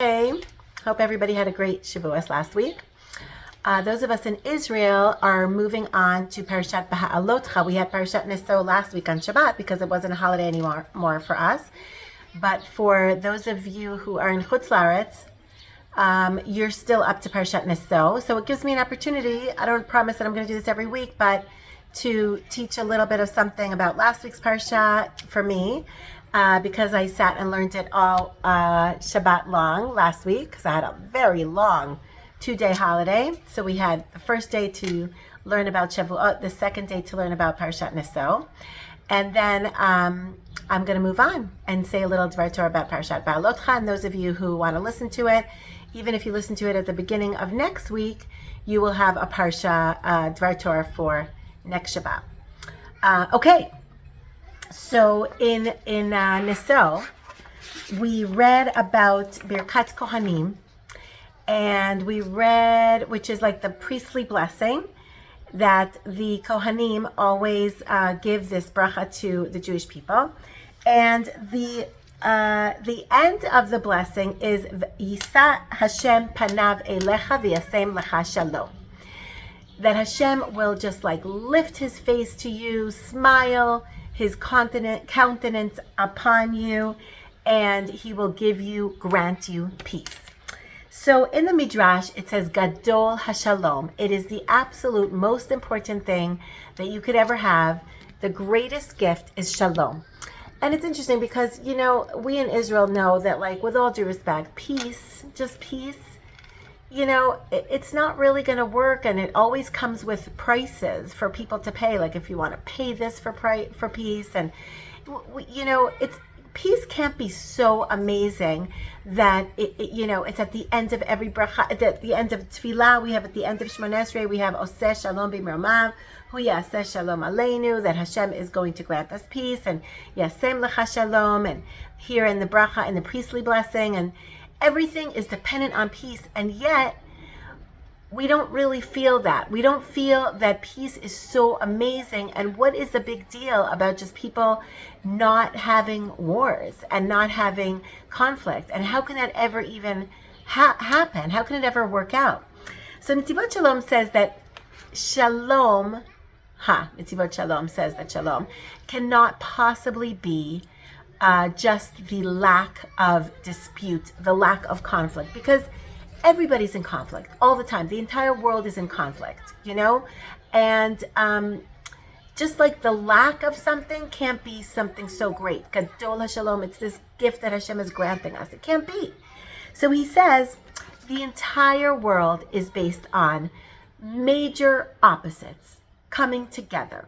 Hey, hope everybody had a great Shavuos last week. Those of us in Israel are moving on to Parashat Beha'alotcha. We had Parashat Neso last week on Shabbat because it wasn't a holiday anymore for us. But for those of you who are in Chutz La'aretz, you're still up to Parashat Neso. So it gives me an opportunity. I don't promise that I'm going to do this every week, but to teach a little bit of something about last week's Parashat for me. Because I sat and learned it all Shabbat long last week, because I had a very long 2-day holiday. So we had the first day to learn about Shavuot, the second day to learn about Parashat Neso. And then I'm going to move on and say a little Dvar Torah about Parashat Beha'alotcha. And those of you who want to listen to it, even if you listen to it at the beginning of next week, you will have a Parsha Dvar Torah for next Shabbat. Okay. So in Neso, we read about Birkat Kohanim, and we read, which is like the priestly blessing, that the Kohanim always give this bracha to the Jewish people. And the end of the blessing is Yisa Hashem panav elecha v'yasem lecha shalom. That Hashem will just like lift his face to you, smile his countenance upon you, and he will grant you peace. So in the Midrash, it says, Gadol HaShalom. It is the absolute most important thing that you could ever have. The greatest gift is Shalom. And it's interesting because, we in Israel know that, like, with all due respect, peace, just peace, it's not really going to work, and it always comes with prices for people to pay. Like if you want to pay this for peace, and peace can't be so amazing that it's at the end of every bracha, at the end of tefillah. We have at the end of Shemona Esrei, we have Oseh Shalom b'Mirmav, Hu Yaseh Shalom Aleinu, that Hashem is going to grant us peace, and Yasem Lecha Shalom, and here in the bracha, in the priestly blessing, and everything is dependent on peace, and yet we don't really feel that. We don't feel that peace is so amazing. And what is the big deal about just people not having wars and not having conflict? And how can that ever even happen? How can it ever work out? So Netivot Shalom says that Netivot Shalom says that Shalom cannot possibly be just the lack of dispute, the lack of conflict, because everybody's in conflict all the time. The entire world is in conflict, and just like the lack of something can't be something so great. Gadol HaShalom, it's this gift that Hashem is granting us. It can't be. So he says the entire world is based on major opposites coming together.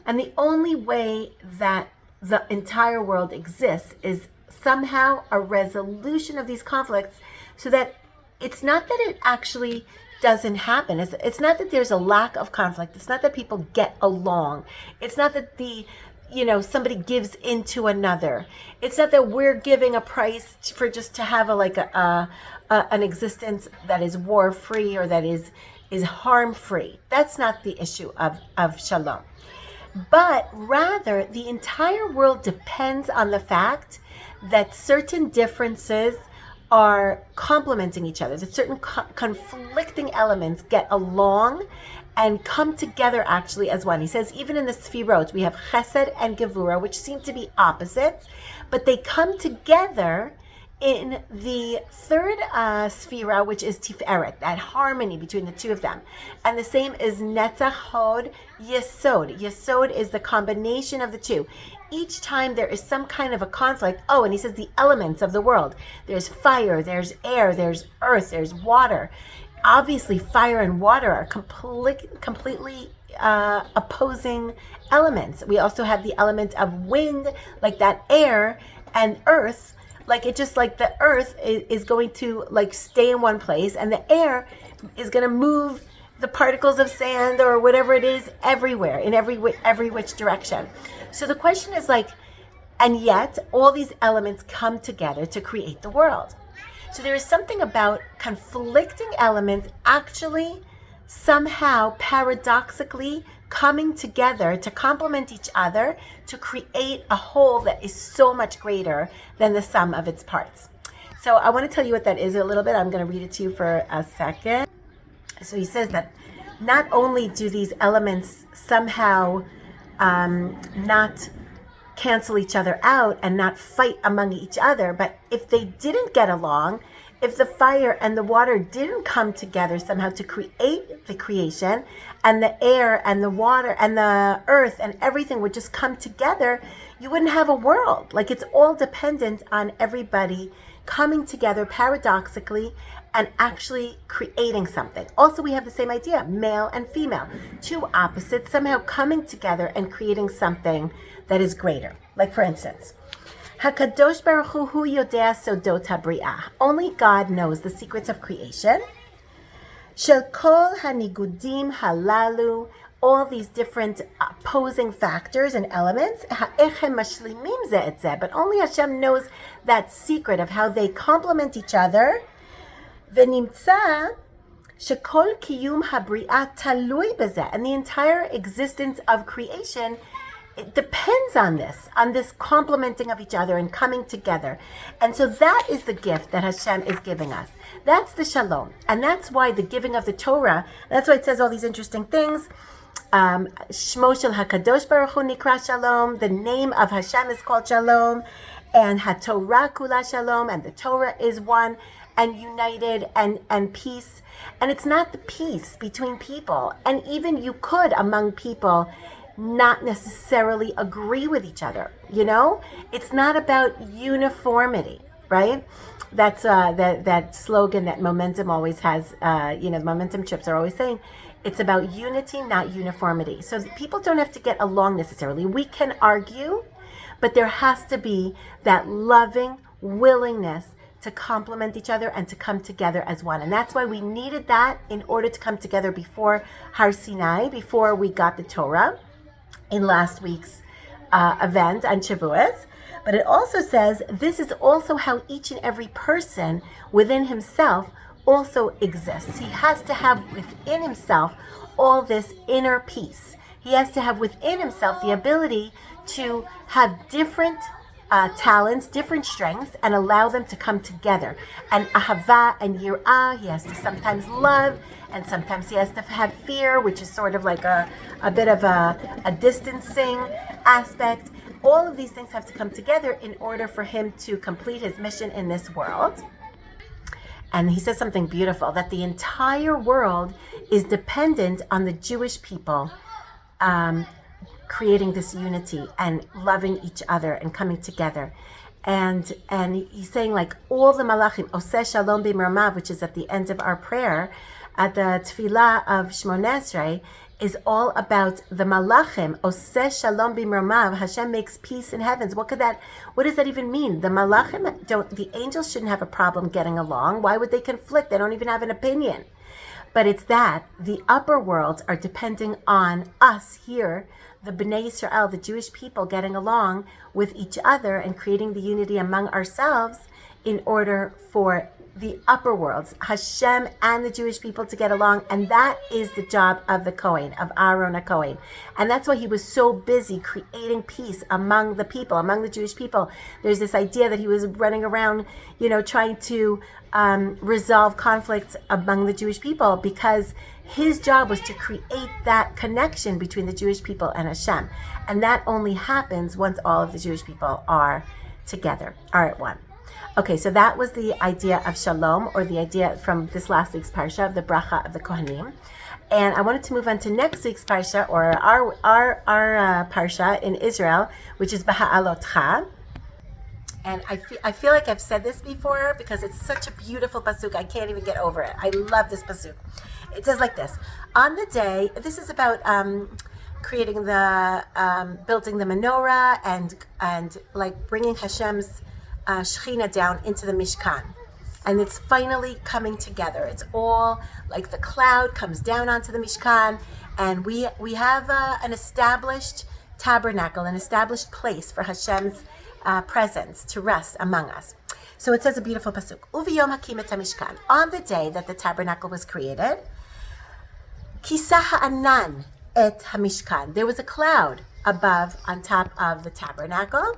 And the only way that the entire world exists is somehow a resolution of these conflicts, so that it's not that it actually doesn't happen. It's not that there's a lack of conflict. It's not that people get along. It's not that somebody gives into another. It's not that we're giving a price for just to have an existence that is war-free or that is harm-free. That's not the issue of Shalom. But rather, the entire world depends on the fact that certain differences are complementing each other, that certain conflicting elements get along and come together actually as one. He says even in the Sfirot, we have Chesed and Gevura, which seem to be opposites, but they come together in the third Sfira, which is Tiferet, that harmony between the two of them. And the same is Netzach, Hod, Yesod. Yesod is the combination of the two. Each time there is some kind of a conflict. Oh, and he says the elements of the world. There's fire, there's air, there's earth, there's water. Obviously, fire and water are completely opposing elements. We also have the element of wind, like that air, and earth. Like it just like the earth is going to like stay in one place, and the air is going to move the particles of sand or whatever it is everywhere, in every which direction. So the question is like, and yet all these elements come together to create the world. So there is something about conflicting elements actually somehow paradoxically coming together to complement each other to create a whole that is so much greater than the sum of its parts. So I want to tell you what that is a little bit. I'm going to read it to you for a second. So he says that not only do these elements somehow not cancel each other out and not fight among each other, but if they didn't get along, if the fire and the water didn't come together somehow to create the creation, and the air and the water and the earth and everything would just come together, you wouldn't have a world. Like, it's all dependent on everybody coming together paradoxically and actually creating something. Also, we have the same idea, male and female, two opposites somehow coming together and creating something that is greater. Like, for instance, Hakadosh Baruch Hu Yodea Sodot HaBri'ah. Only God knows the secrets of creation. Shel Kol Hanigudim Halalu. All these different opposing factors and elements. But only Hashem knows that secret of how they complement each other. V'nimtza shekol kiyum habri'ah talui b'zeh. And the entire existence of creation, it depends on this complementing of each other and coming together. And so that is the gift that Hashem is giving us. That's the shalom. And that's why the giving of the Torah, that's why it says all these interesting things. Shmo shel HaKadosh Baruch Hu nikra Shalom. The name of Hashem is called Shalom, and HaTorah kula Shalom, and the Torah is one and united and peace. And it's not the peace between people, and even you could among people not necessarily agree with each other. You know, it's not about uniformity, right? That's that slogan that Momentum always has. Momentum trips are always saying. It's about unity, not uniformity. So people don't have to get along necessarily. We can argue, but there has to be that loving willingness to complement each other and to come together as one. And that's why we needed that in order to come together before Har Sinai, before we got the Torah in last week's event on Shavuos. But it also says this is also how each and every person within himself also exists. He has to have within himself all this inner peace. He has to have within himself the ability to have different talents, different strengths, and allow them to come together. And ahava and yirah, he has to sometimes love, and sometimes he has to have fear, which is sort of like a bit of a distancing aspect. All of these things have to come together in order for him to complete his mission in this world. And he says something beautiful, that the entire world is dependent on the Jewish people creating this unity and loving each other and coming together. And he's saying, like, all the malachim, Oseh Shalom B'Miramav, which is at the end of our prayer, at the tefillah of Shmoneh Esrei, is all about the malachim. Oseh Shalom B'Miramav. Hashem makes peace in heavens. What does that even mean? The malachim the angels shouldn't have a problem getting along. Why would they conflict? They don't even have an opinion. But it's that the upper worlds are depending on us here, the Bnei Yisrael, the Jewish people, getting along with each other and creating the unity among ourselves in order for the upper worlds, Hashem and the Jewish people, to get along. And that is the job of the Kohen, of Aaron HaKohen. And that's why he was so busy creating peace among the people, among the Jewish people. There's this idea that he was running around, trying to resolve conflicts among the Jewish people, because his job was to create that connection between the Jewish people and Hashem. And that only happens once all of the Jewish people are together, are at one. Okay, so that was the idea of shalom, or the idea from this last week's parsha of the bracha of the Kohanim. And I wanted to move on to next week's parsha, or our parsha in Israel, which is Baha'alotcha. And I feel like I've said this before because it's such a beautiful pasuk. I can't even get over it. I love this pasuk. It says like this: on the day, this is about creating building the menorah and like bringing Hashem's Shechina down into the Mishkan. And it's finally coming together. It's all like the cloud comes down onto the Mishkan, and we have an established tabernacle, an established place for Hashem's presence to rest among us. So it says a beautiful pasuk. Uviyom hakim et hamishkan. On the day that the tabernacle was created, kisah ha'anan et hamishkan. There was a cloud above, on top of the tabernacle.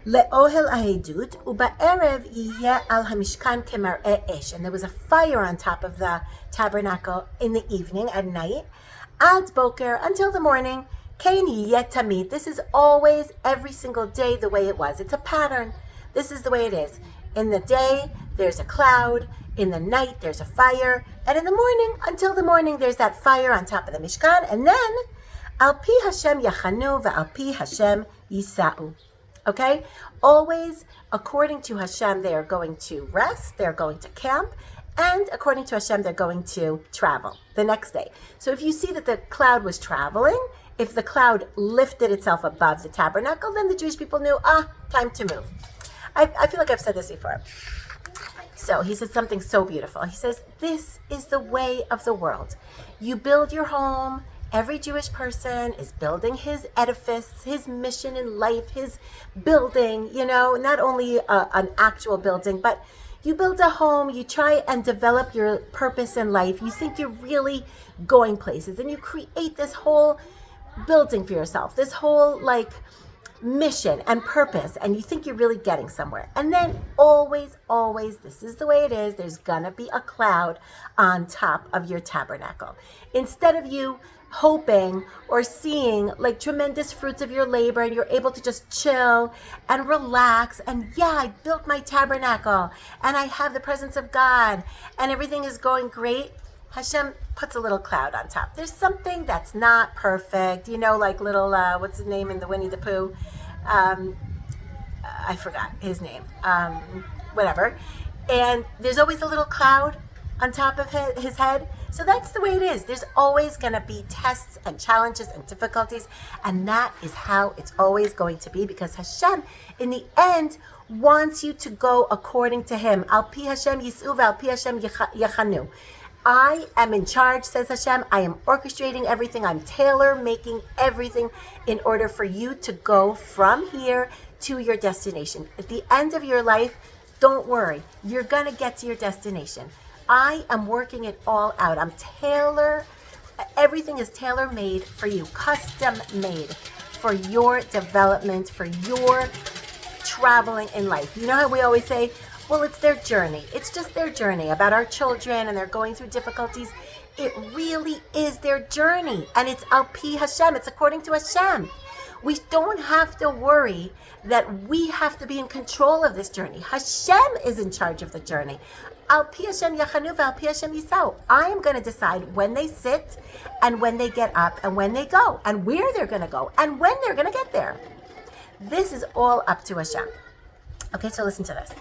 לאוהל ההידוד, ובערב יהיה על המשכן כמראה אש. And there was a fire on top of the tabernacle in the evening, at night. עד בוקר, until the morning. כן יהיה תמיד. This is always, every single day, the way it was. It's a pattern. This is the way it is. In the day, there's a cloud. In the night, there's a fire. And in the morning, until the morning, there's that fire on top of the Mishkan. And then, al pi Hashem yachanu ve'al pi Hashem yisa'u. Okay? Always, according to Hashem, they are going to rest, they're going to camp, and according to Hashem, they're going to travel the next day. So if you see that the cloud was traveling, if the cloud lifted itself above the tabernacle, then the Jewish people knew, time to move. I feel like I've said this before. So he says something so beautiful. He says, this is the way of the world. You build your home. Every Jewish person is building his edifice, his mission in life, his building, not only an actual building, but you build a home, you try and develop your purpose in life. You think you're really going places, and you create this whole building for yourself, this whole mission and purpose, and you think you're really getting somewhere. And then always, this is the way it is, there's gonna be a cloud on top of your tabernacle. Instead of you hoping or seeing tremendous fruits of your labor, and you're able to just chill and relax, and I built my tabernacle and I have the presence of God and everything is going great, Hashem puts a little cloud on top. There's something that's not perfect, little, what's his name in the Winnie the Pooh? I forgot his name. Whatever. And there's always a little cloud on top of his head. So that's the way it is. There's always going to be tests and challenges and difficulties. And that is how it's always going to be, because Hashem, in the end, wants you to go according to him. Al pi Hashem yis'u ve'al pi Hashem yachanu. I am in charge, says Hashem. I am orchestrating everything. I'm tailor-making everything in order for you to go from here to your destination. At the end of your life, don't worry. You're going to get to your destination. I am working it all out. Everything is tailor-made for you, custom-made for your development, for your traveling in life. You know how we always say, well, it's their journey. It's just their journey about our children, and they're going through difficulties. It really is their journey, and it's al pi Hashem. It's according to Hashem. We don't have to worry that we have to be in control of this journey. Hashem is in charge of the journey. Al pi Hashem yachanu ve'al pi Hashem yisau. I am going to decide when they sit and when they get up and when they go and where they're going to go and when they're going to get there. This is all up to Hashem. Okay, so listen to this.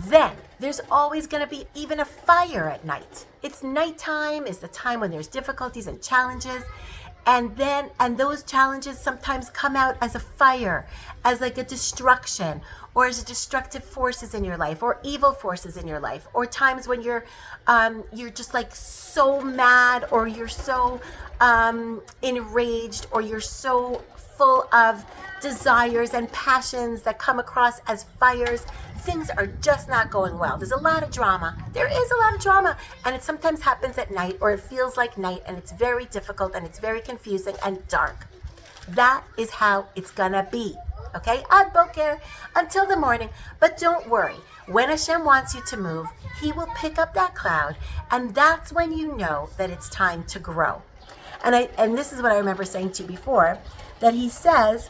Then there's always going to be even a fire at night. It's nighttime, is the time when there's difficulties and challenges. And those challenges sometimes come out as a fire, as a destruction, or as destructive forces in your life, or evil forces in your life, or times when you're just so mad, or you're so enraged, or you're so full of desires and passions that come across as fires. Things are just not going well. There's a lot of drama. There is a lot of drama. And it sometimes happens at night, or it feels like night, and it's very difficult, and it's very confusing and dark. That is how it's gonna be. Okay? Ad boker, until the morning. But don't worry. When Hashem wants you to move, he will pick up that cloud, and that's when you know that it's time to grow. And this is what I remember saying to you before, that he says,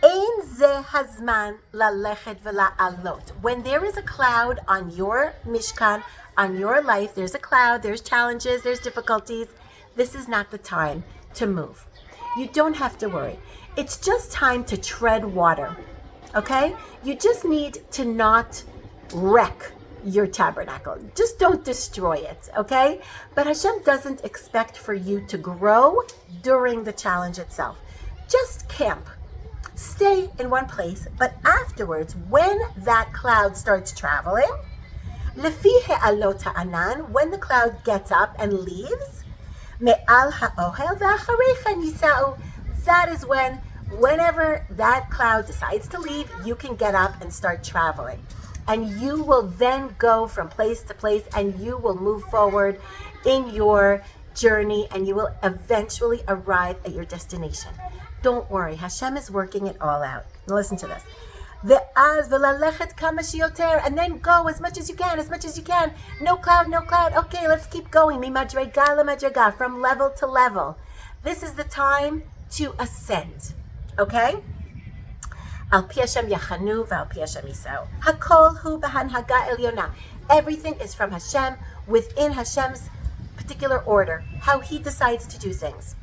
Ein ze hazman lalechet vela'alot. When there is a cloud on your mishkan, on your life, there's a cloud, there's challenges, there's difficulties. This is not the time to move. You don't have to worry. It's just time to tread water, okay? You just need to not wreck your tabernacle. Just don't destroy it, okay? But Hashem doesn't expect for you to grow during the challenge itself. Just camp. Stay in one place, but afterwards, when that cloud starts traveling, lefi he'alot ha'anan, when the cloud gets up and leaves, me'al ha'ohel ve'acharecha nisa'u, that is whenever that cloud decides to leave, you can get up and start traveling. And you will then go from place to place, and you will move forward in your journey, and you will eventually arrive at your destination. Don't worry, Hashem is working it all out. Now listen to this. Ve'az v'lalechet kama shiyoter, and then go as much as you can, as much as you can. No cloud, no cloud. Okay, let's keep going. Mimadrega lamadrega, from level to level. This is the time to ascend. Okay? Al pi Hashem yachanu v'al pi Hashem yisau. Hakol hu b'hanhaga elyona. Everything is from Hashem, within Hashem's particular order, how He decides to do things.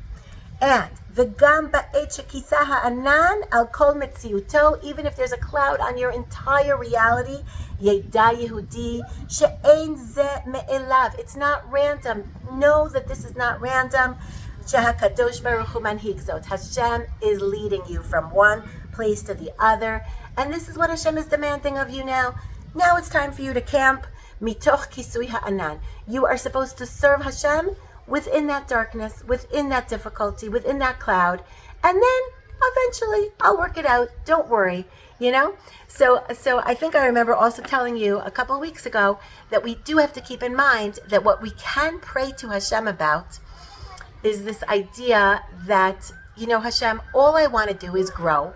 And v'gam ba'et shekisa ha'anan al kol metziuto, even if there's a cloud on your entire reality, yeda Yehudi she'ein ze me'elav. It's not random. Know that this is not random. Shehakadosh Baruch Hu manhig zot. Hashem is leading you from one place to the other, and this is what Hashem is demanding of you now. Now it's time for you to camp. Mitoch kisui ha'anan. You are supposed to serve Hashem within that darkness, within that difficulty, within that cloud, and then eventually I'll work it out. Don't worry, you know? So I think I remember also telling you a couple of weeks ago that we do have to keep in mind that what we can pray to Hashem about is this idea that, you know, Hashem, all I want to do is grow.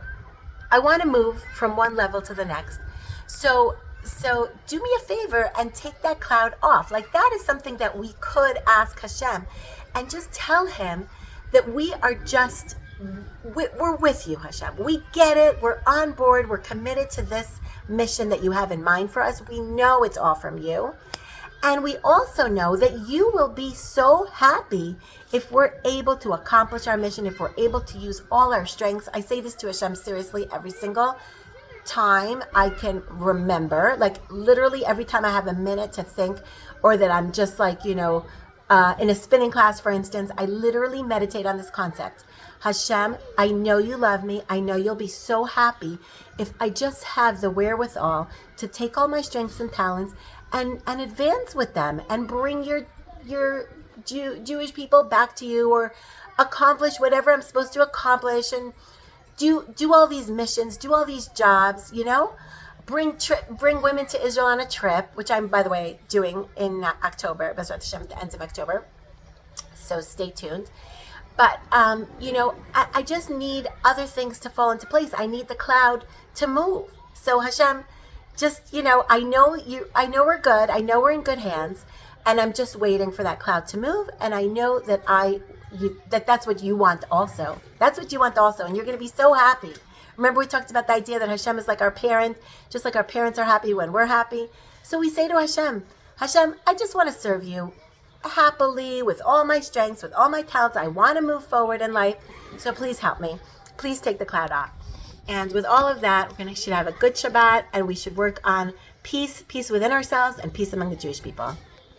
I want to move from one level to the next. So do me a favor and take that cloud off. Like, that is something that we could ask Hashem and just tell Him that we are just, we're with you, Hashem. We get it. We're on board. We're committed to this mission that you have in mind for us. We know it's all from you. And we also know that you will be so happy if we're able to accomplish our mission, if we're able to use all our strengths. I say this to Hashem seriously every single time I can remember, like literally every time I have a minute to think, or that I'm just like, you know, in a spinning class, for instance, I literally meditate on this concept. Hashem, I know you love me. I know you'll be so happy if I just have the wherewithal to take all my strengths and talents and advance with them and bring your Jewish people back to you, or accomplish whatever I'm supposed to accomplish, and do all these missions, do all these jobs, you know, bring women to Israel on a trip, which I'm, by the way, doing in October, B'ezrat Hashem, at the end of October. So stay tuned. But, you know, I just need other things to fall into place. I need the cloud to move. So Hashem, just, you know, I know we're good. I know we're in good hands. And I'm just waiting for that cloud to move. And I know that that's what you want also. That's what you want also. And you're going to be so happy. Remember, we talked about the idea that Hashem is like our parent, just like our parents are happy when we're happy. So we say to Hashem, Hashem, I just want to serve you happily with all my strengths, with all my talents. I want to move forward in life. So please help me. Please take the cloud off. And with all of that, we should have a good Shabbat, and we should work on peace within ourselves and peace among the Jewish people.